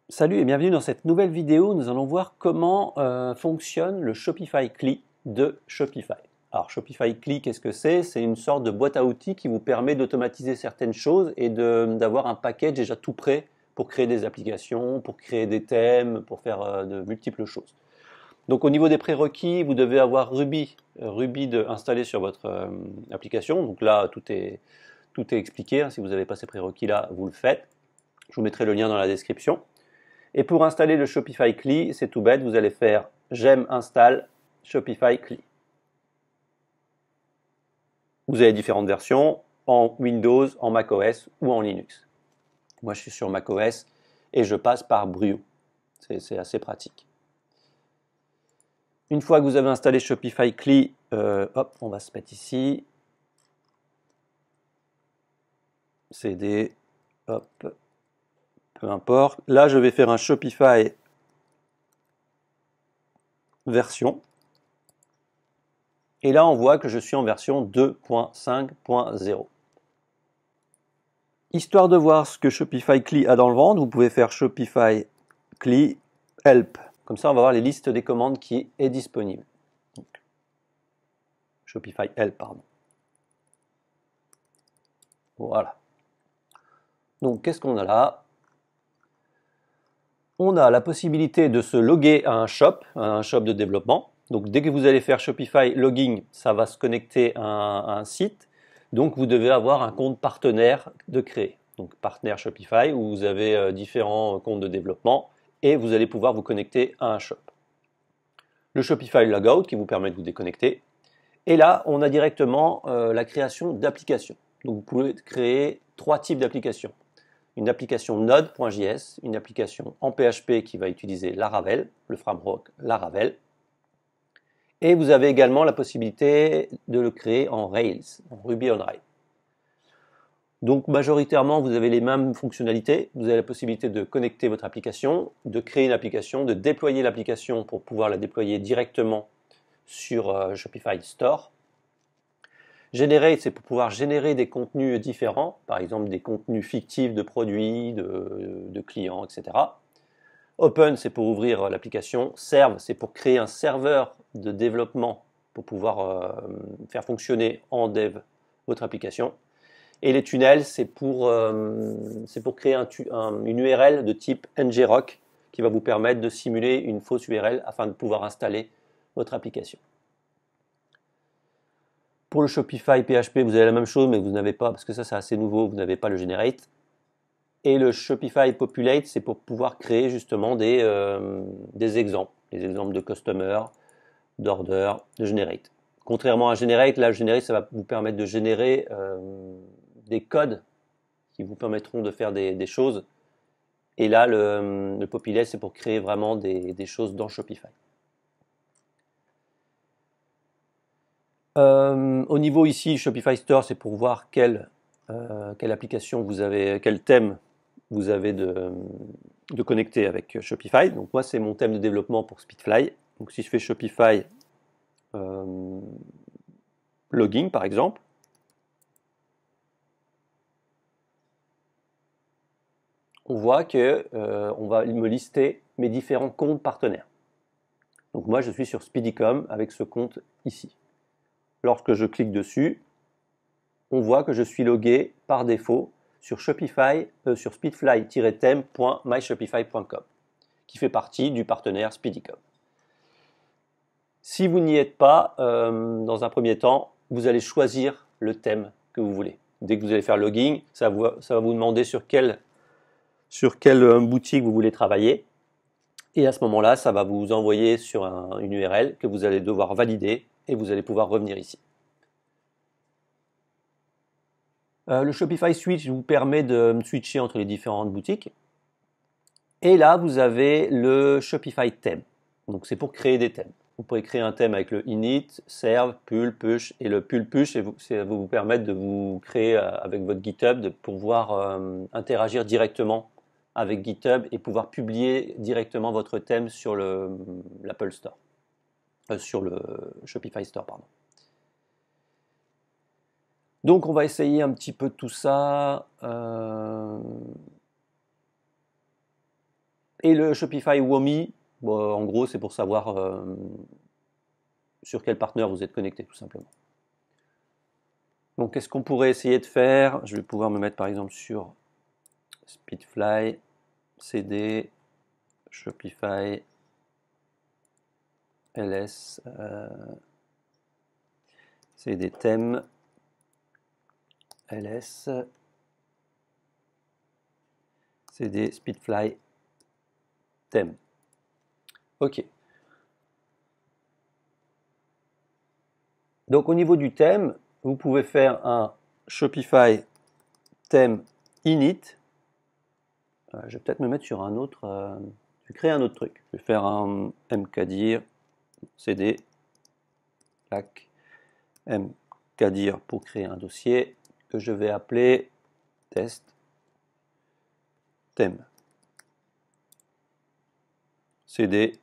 Salut et bienvenue dans cette nouvelle vidéo. Nous allons voir comment fonctionne le Shopify CLI de Shopify. Alors Shopify CLI, qu'est-ce que c'est? C'est une sorte de boîte à outils qui vous permet d'automatiser certaines choses et d'avoir un package déjà tout prêt pour créer des applications, pour créer des thèmes, pour faire de multiples choses. Donc au niveau des prérequis, vous devez avoir Ruby installé sur votre application. Donc là, tout est expliqué, hein. Si vous n'avez pas ces prérequis-là, vous le faites. Je vous mettrai le lien dans la description. Et pour installer le Shopify CLI, c'est tout bête, vous allez faire j'aime install Shopify CLI. Vous avez différentes versions en Windows, en macOS ou en Linux. Moi je suis sur macOS et je passe par Brio. C'est assez pratique. Une fois que vous avez installé Shopify CLI, hop, on va se mettre ici. CD, hop, peu importe. Là je vais faire un Shopify version. Et là, on voit que je suis en version 2.5.0. Histoire de voir ce que Shopify CLI a dans le ventre, vous pouvez faire Shopify CLI help. Comme ça, on va voir les listes des commandes qui est disponible. Donc, Shopify help, pardon. Voilà. Donc, qu'est-ce qu'on a là? On a la possibilité de se loguer à un shop de développement. Donc, dès que vous allez faire Shopify logging, ça va se connecter à un site. Donc, vous devez avoir un compte partenaire de créer. Donc, partenaire Shopify, où vous avez différents comptes de développement et vous allez pouvoir vous connecter à un shop. Le Shopify Logout qui vous permet de vous déconnecter. Et là, on a directement la création d'applications. Donc, vous pouvez créer trois types d'applications. Une application Node.js, une application en PHP qui va utiliser Laravel, le framework Laravel. Et vous avez également la possibilité de le créer en Rails, en Ruby on Rails. Donc majoritairement, vous avez les mêmes fonctionnalités. Vous avez la possibilité de connecter votre application, de créer une application, de déployer l'application pour pouvoir la déployer directement sur Shopify Store. Generate, c'est pour pouvoir générer des contenus différents, par exemple des contenus fictifs de produits, de clients, etc. Open, c'est pour ouvrir l'application. Serve, c'est pour créer un serveur de développement pour pouvoir faire fonctionner en dev votre application. Et les tunnels, c'est pour créer une URL de type ngrok qui va vous permettre de simuler une fausse URL afin de pouvoir installer votre application. Pour le Shopify PHP, vous avez la même chose, mais vous n'avez pas, parce que ça c'est assez nouveau, vous n'avez pas le Generate. Et le Shopify Populate, c'est pour pouvoir créer justement des exemples, des exemples de customer, d'order, de Generate. Contrairement à Generate, là, Generate, ça va vous permettre de générer des codes qui vous permettront de faire des choses. Et là, le Populate, c'est pour créer vraiment des choses dans Shopify. Au niveau ici, Shopify Store, c'est pour voir quelle application vous avez, quel thème vous avez de connecter avec Shopify. Donc moi, c'est mon thème de développement pour Speedfly. Donc si je fais Shopify logging, par exemple, on voit que on va me lister mes différents comptes partenaires. Donc moi, je suis sur Speedicom avec ce compte ici. Lorsque je clique dessus, on voit que je suis logué par défaut sur Shopify, sur speedfly-theme.myshopify.com, qui fait partie du partenaire Speedicom. Si vous n'y êtes pas, dans un premier temps, vous allez choisir le thème que vous voulez. Dès que vous allez faire logging, ça va vous demander sur quelle boutique vous voulez travailler. Et à ce moment-là, ça va vous envoyer sur une URL que vous allez devoir valider et vous allez pouvoir revenir ici. Le Shopify Switch vous permet de switcher entre les différentes boutiques. Et là, vous avez le Shopify Theme. Donc c'est pour créer des thèmes. Vous pouvez créer un thème avec le init, serve, pull, push. Et le pull, push, ça va vous permettre de vous créer avec votre GitHub, de pouvoir interagir directement avec GitHub et pouvoir publier directement votre thème sur l'Apple Store. Sur le Shopify Store, pardon. Donc on va essayer un petit peu tout ça. Et le Shopify Womi, bon, en gros, c'est pour savoir sur quel partenaire vous êtes connecté, tout simplement. Donc, qu'est-ce qu'on pourrait essayer de faire? Je vais pouvoir me mettre par exemple sur Speedfly, CD, Shopify, LS, c'est des thèmes, LS, c'est des Speedfly thèmes. Ok. Donc au niveau du thème, vous pouvez faire un Shopify thème init. Je vais peut-être me mettre sur un autre, je vais créer un autre truc. Je vais faire un mkdir cd clac mkdir pour créer un dossier que je vais appeler test thème. cd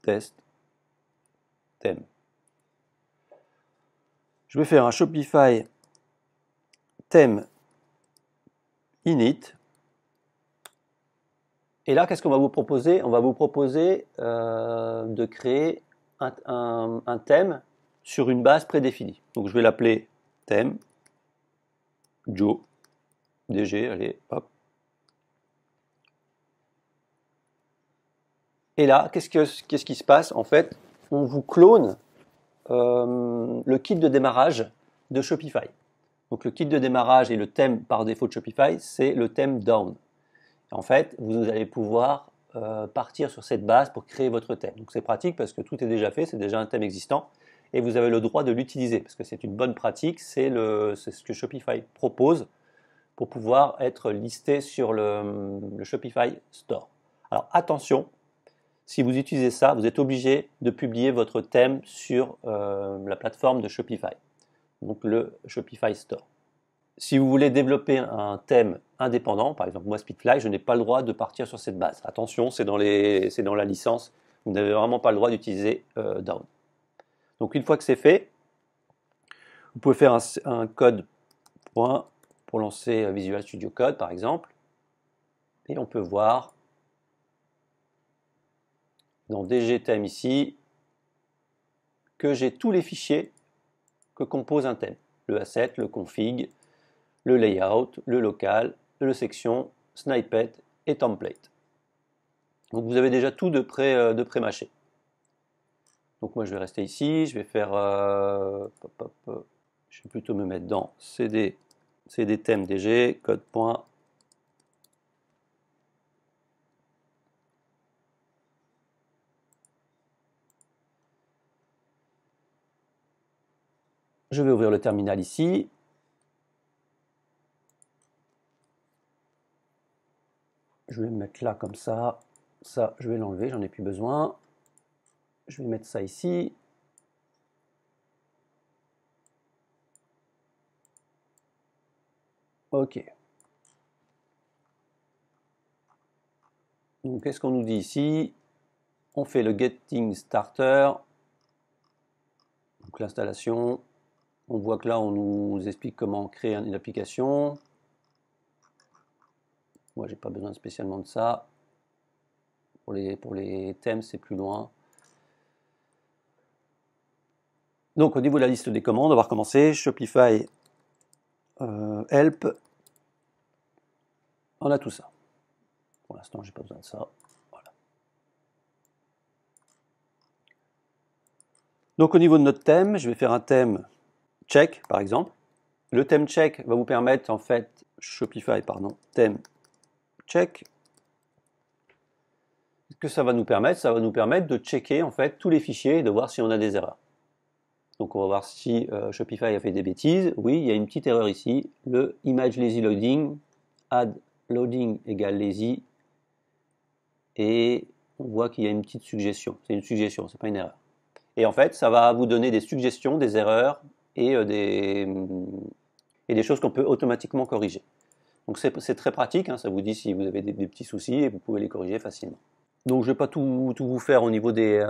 test thème. Je vais faire un Shopify thème init. Et là, qu'est-ce qu'on va vous proposer? On va vous proposer de créer un thème sur une base prédéfinie. Donc je vais l'appeler thème Joe DG, allez, hop. Et là, qu'est-ce qui se passe? En fait, on vous clone le kit de démarrage de Shopify. Donc le kit de démarrage et le thème par défaut de Shopify, c'est le thème Down. En fait, vous allez pouvoir partir sur cette base pour créer votre thème. Donc c'est pratique parce que tout est déjà fait, c'est déjà un thème existant et vous avez le droit de l'utiliser parce que c'est une bonne pratique, c'est ce que Shopify propose pour pouvoir être listé sur le Shopify Store. Alors attention, si vous utilisez ça, vous êtes obligé de publier votre thème sur la plateforme de Shopify, donc le Shopify Store. Si vous voulez développer un thème indépendant, par exemple moi Speedfly, je n'ai pas le droit de partir sur cette base. Attention, c'est dans la licence, vous n'avez vraiment pas le droit d'utiliser Down. Donc une fois que c'est fait, vous pouvez faire un code point pour lancer Visual Studio Code par exemple, et on peut voir dans DG thème ici que j'ai tous les fichiers que compose un thème, le asset, le config, le layout, le local, le section, snippet et template. Donc vous avez déjà tout de pré-mâché. Donc moi je vais rester ici, je vais faire, je vais plutôt me mettre dans cd thème dg, code point. Je vais ouvrir le terminal ici. Je vais me mettre là comme ça. Ça, je vais l'enlever, j'en ai plus besoin. Je vais mettre ça ici. Ok. Donc, qu'est-ce qu'on nous dit ici? On fait le Getting Starter. Donc, l'installation. On voit que là, on nous explique comment créer une application. Moi, j'ai pas besoin spécialement de ça. Pour les thèmes, c'est plus loin. Donc, au niveau de la liste des commandes, on va recommencer. Shopify help. On a tout ça. Pour l'instant, j'ai pas besoin de ça. Voilà. Donc, au niveau de notre thème, je vais faire un thème check, par exemple. Le thème check va vous permettre, en fait, Shopify, pardon, thème check. Ce que ça va nous permettre? Ça va nous permettre de checker, en fait, tous les fichiers et de voir si on a des erreurs. Donc, on va voir si Shopify a fait des bêtises. Oui, il y a une petite erreur ici. Le image lazy loading, add loading égale lazy. Et on voit qu'il y a une petite suggestion. C'est une suggestion, c'est pas une erreur. Et en fait, ça va vous donner des suggestions, des erreurs et des choses qu'on peut automatiquement corriger. Donc c'est très pratique, hein, ça vous dit si vous avez des petits soucis et vous pouvez les corriger facilement. Donc je ne vais pas tout vous faire au niveau des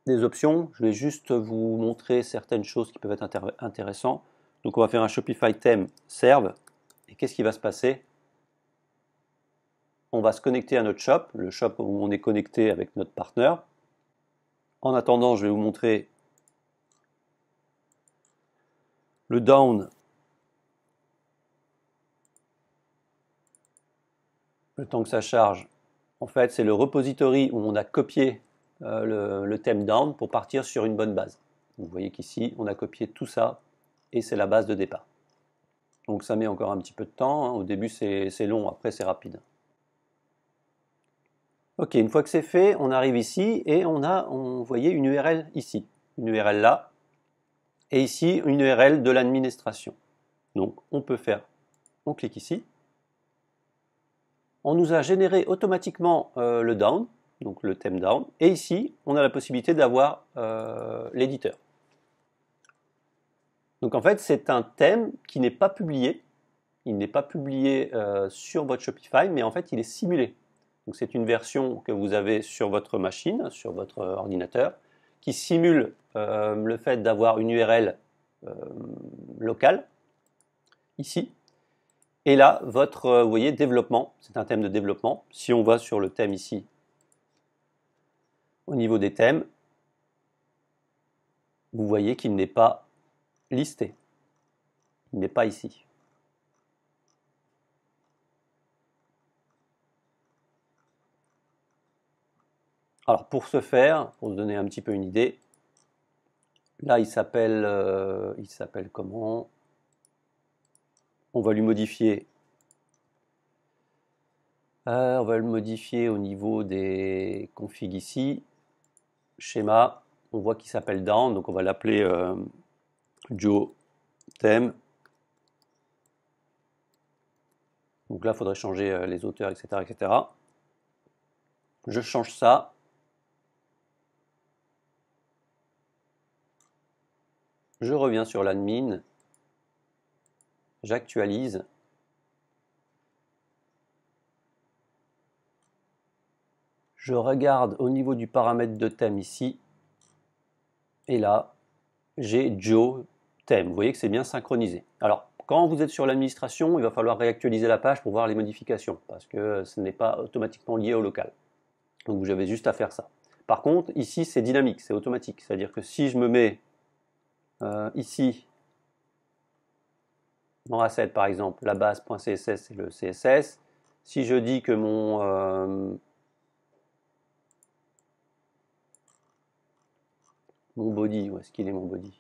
options, je vais juste vous montrer certaines choses qui peuvent être intéressantes. Donc on va faire un Shopify theme serve, et qu'est-ce qui va se passer? on va se connecter à notre shop, le shop où on est connecté avec notre partenaire. En attendant, je vais vous montrer le down. Le temps que ça charge, en fait, c'est le repository où on a copié le thème down pour partir sur une bonne base. Vous voyez qu'ici, on a copié tout ça et c'est la base de départ. Donc ça met encore un petit peu de temps, hein. Au début c'est long, après c'est rapide. Ok, une fois que c'est fait, on arrive ici et vous voyez une URL ici, une URL là, et ici une URL de l'administration. Donc on peut faire, on clique ici, on nous a généré automatiquement le down, donc le thème down, et ici on a la possibilité d'avoir l'éditeur. Donc en fait c'est un thème qui n'est pas publié, il n'est pas publié sur votre Shopify, mais en fait il est simulé. Donc c'est une version que vous avez sur votre machine, sur votre ordinateur, qui simule le fait d'avoir une URL locale, ici. Et là, votre, vous voyez, développement, c'est un thème de développement. Si on va sur le thème ici, au niveau des thèmes, vous voyez qu'il n'est pas listé. Il n'est pas ici. Alors pour ce faire, pour se donner un petit peu une idée, là il s'appelle comment? On va lui modifier. On va le modifier au niveau des configs ici. Schéma, on voit qu'il s'appelle down, donc on va l'appeler Joe thème. Donc là, il faudrait changer les auteurs, etc., etc. Je change ça. Je reviens sur l'admin. J'actualise. Je regarde au niveau du paramètre de thème ici. Et là, j'ai Joe thème. Vous voyez que c'est bien synchronisé. Alors, quand vous êtes sur l'administration, il va falloir réactualiser la page pour voir les modifications, parce que ce n'est pas automatiquement lié au local. Donc vous avez juste à faire ça. Par contre, ici, c'est dynamique, c'est automatique. C'est-à-dire que si je me mets ici, dans Asset par exemple, la base.css c'est le CSS. Si je dis que mon body, où est-ce qu'il est mon body?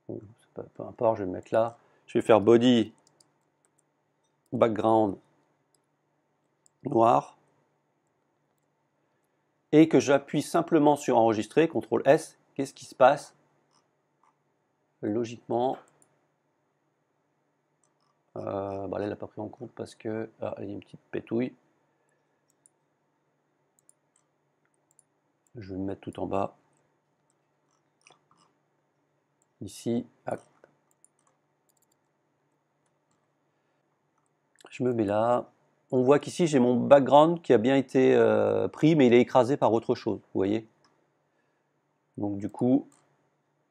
Bon, peu importe, je vais me mettre là. Je vais faire body background noir. Et que j'appuie simplement sur enregistrer, CTRL S, qu'est-ce qui se passe? Logiquement, là elle n'a pas pris en compte parce que il y a une petite pétouille. Je vais me mettre tout en bas. Ici, hop. Je me mets là. On voit qu'ici j'ai mon background qui a bien été pris, mais il est écrasé par autre chose, vous voyez. Donc du coup,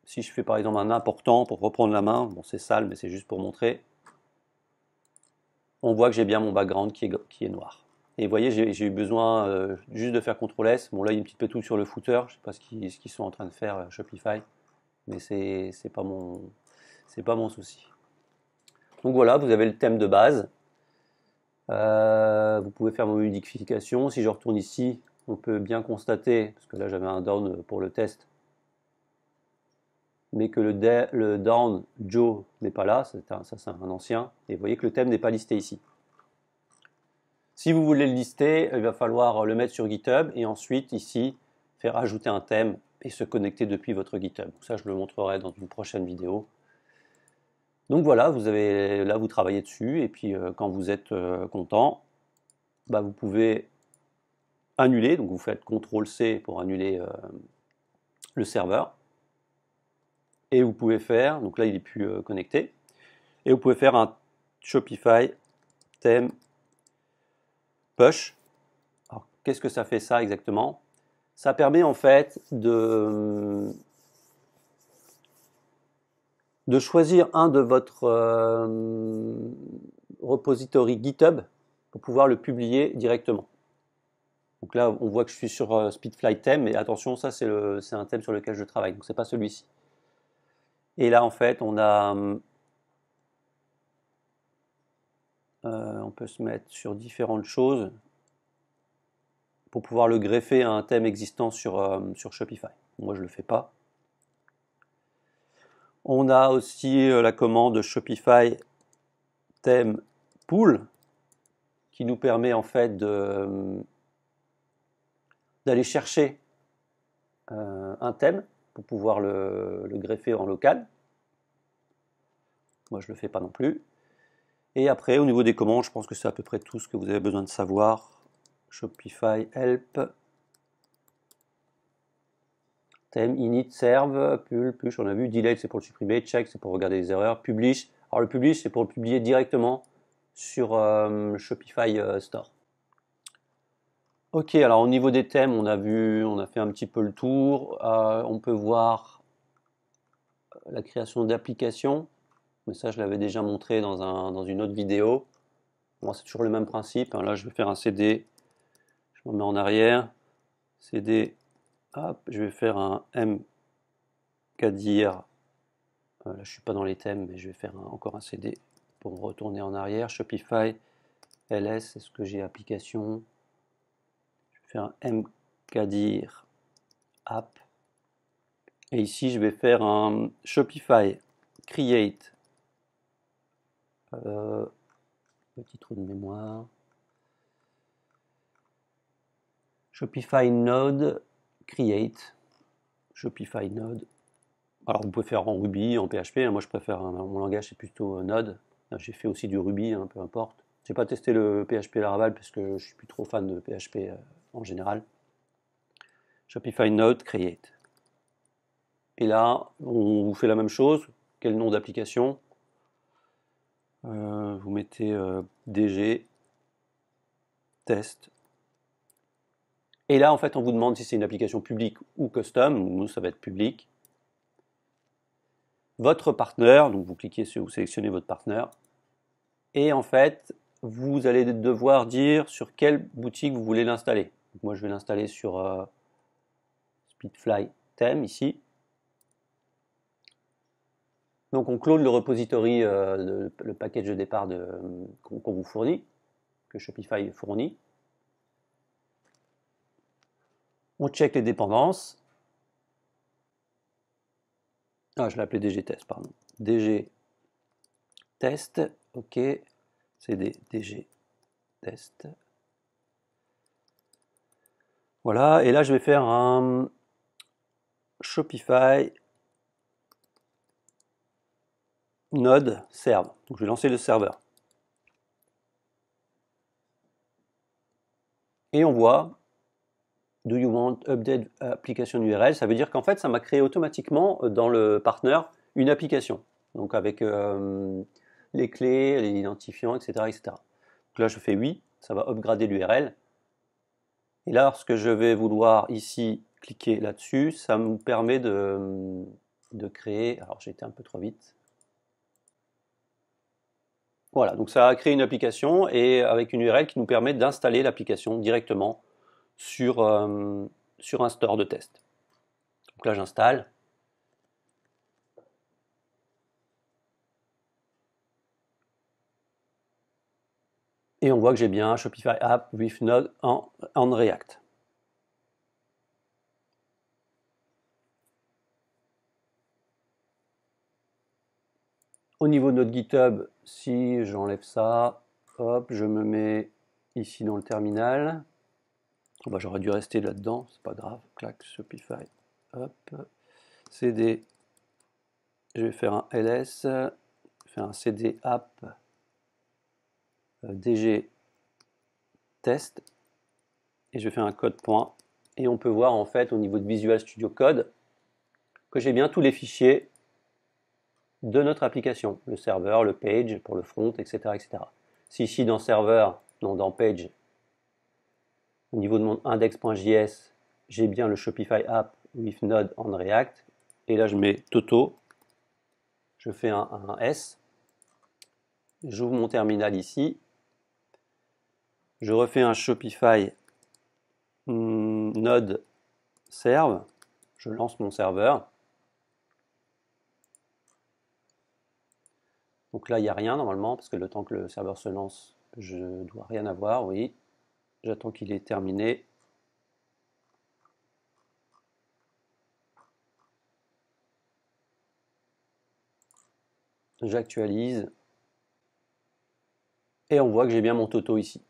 si je fais par exemple un important pour reprendre la main, bon c'est sale, mais c'est juste pour montrer, on voit que j'ai bien mon background qui est noir. Et vous voyez, j'ai eu besoin juste de faire CTRL S. Bon là, il y a une petite pétouille sur le footer, je ne sais pas ce qu'ils sont en train de faire Shopify, mais c'est pas mon souci. Donc voilà, vous avez le thème de base. Vous pouvez faire vos modifications. Si je retourne ici, on peut bien constater, parce que là j'avais un down pour le test, mais que le down Joe n'est pas là, ça c'est un ancien, et vous voyez que le thème n'est pas listé ici. Si vous voulez le lister, il va falloir le mettre sur GitHub, et ensuite ici, faire ajouter un thème et se connecter depuis votre GitHub. Ça je le montrerai dans une prochaine vidéo. Donc voilà, là vous travaillez dessus, et puis quand vous êtes content, bah, vous pouvez annuler, donc vous faites CTRL-C pour annuler le serveur, et vous pouvez faire, donc là il n'est plus connecté, et vous pouvez faire un Shopify theme push. Alors qu'est-ce que ça fait ça exactement? Ça permet en fait de choisir un de votre repository GitHub pour pouvoir le publier directement. Donc là, on voit que je suis sur Speedfly Theme, mais attention, ça c'est un thème sur lequel je travaille, donc c'est pas celui-ci. Et là, en fait, on peut se mettre sur différentes choses pour pouvoir le greffer à un thème existant sur Shopify. Moi, je ne le fais pas. On a aussi la commande Shopify Theme Pool qui nous permet en fait d'aller chercher un thème pour pouvoir le greffer en local. Moi, je ne le fais pas non plus. Et après, au niveau des commandes, je pense que c'est à peu près tout ce que vous avez besoin de savoir. Shopify Help, thème, init, serve, push, on a vu, delete c'est pour le supprimer, check c'est pour regarder les erreurs, publish. Alors le publish c'est pour le publier directement sur Shopify Store. Ok, alors au niveau des thèmes, on a fait un petit peu le tour. On peut voir la création d'applications, mais ça je l'avais déjà montré dans une autre vidéo. Bon, c'est toujours le même principe, hein. Là je vais faire un CD, je me mets en arrière, CD, hop, je vais faire un mkdir. Là je suis pas dans les thèmes, mais je vais faire encore un CD pour retourner en arrière. Shopify ls, est-ce que j'ai application? Je vais faire un mkdir app. Et ici, je vais faire un Shopify create. Petit trou de mémoire. Shopify node create. Shopify node. Alors, vous pouvez faire en Ruby, en PHP. Moi, je préfère, mon langage, c'est plutôt Node. J'ai fait aussi du Ruby, hein, peu importe. J'ai pas testé le PHP Laravel parce que je suis plus trop fan de PHP en général. Shopify node create. Et là, on vous fait la même chose. Quel nom d'application? Vous mettez DG test. Et là, en fait, on vous demande si c'est une application publique ou custom. Nous, ça va être public. Votre partenaire, donc vous cliquez sur, vous sélectionnez votre partenaire. Et en fait, vous allez devoir dire sur quelle boutique vous voulez l'installer. Moi, je vais l'installer sur Speedfly Theme ici. Donc on clone le repository, le package de départ qu'on vous fournit, que Shopify fournit. On check les dépendances. Ah, je l'ai appelé DG test, pardon. DG test, ok. CD DG test. Voilà, et là je vais faire un Shopify node serve. Donc je vais lancer le serveur. Et on voit Do you want update application URL? Ça veut dire qu'en fait, ça m'a créé automatiquement dans le partner une application. Donc avec les clés, les identifiants, etc., etc. Donc là, je fais oui, ça va upgrader l'URL. Et là, lorsque je vais vouloir ici cliquer là-dessus, ça me permet de créer. Alors j'ai été un peu trop vite. Voilà, donc ça a créé une application et avec une URL qui nous permet d'installer l'application directement sur un store de test. Donc là, j'installe. Et on voit que j'ai bien Shopify App with Node en React. Au niveau de notre GitHub, si j'enlève ça, hop, je me mets ici dans le terminal. Oh bah, j'aurais dû rester là-dedans, c'est pas grave. Clac, Shopify, hop, CD. Je vais faire un ls, je vais faire un CD app DG test et je vais faire un code point. Et on peut voir en fait au niveau de Visual Studio Code que j'ai bien tous les fichiers de notre application, le serveur, le page pour le front, etc. etc. Si ici dans serveur, non dans page, au niveau de mon index.js, j'ai bien le Shopify app with Node on React, et là je mets Toto, je fais un S, j'ouvre mon terminal ici, Je refais un Shopify node serve. Je lance mon serveur. Donc là, il n'y a rien normalement, parce que le temps que le serveur se lance, je ne dois rien avoir, oui. J'attends qu'il ait terminé. J'actualise. Et on voit que j'ai bien mon Toto ici.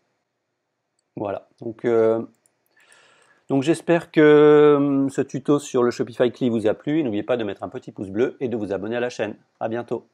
Voilà. Donc j'espère que ce tuto sur le Shopify CLI vous a plu. N'oubliez pas de mettre un petit pouce bleu et de vous abonner à la chaîne. À bientôt.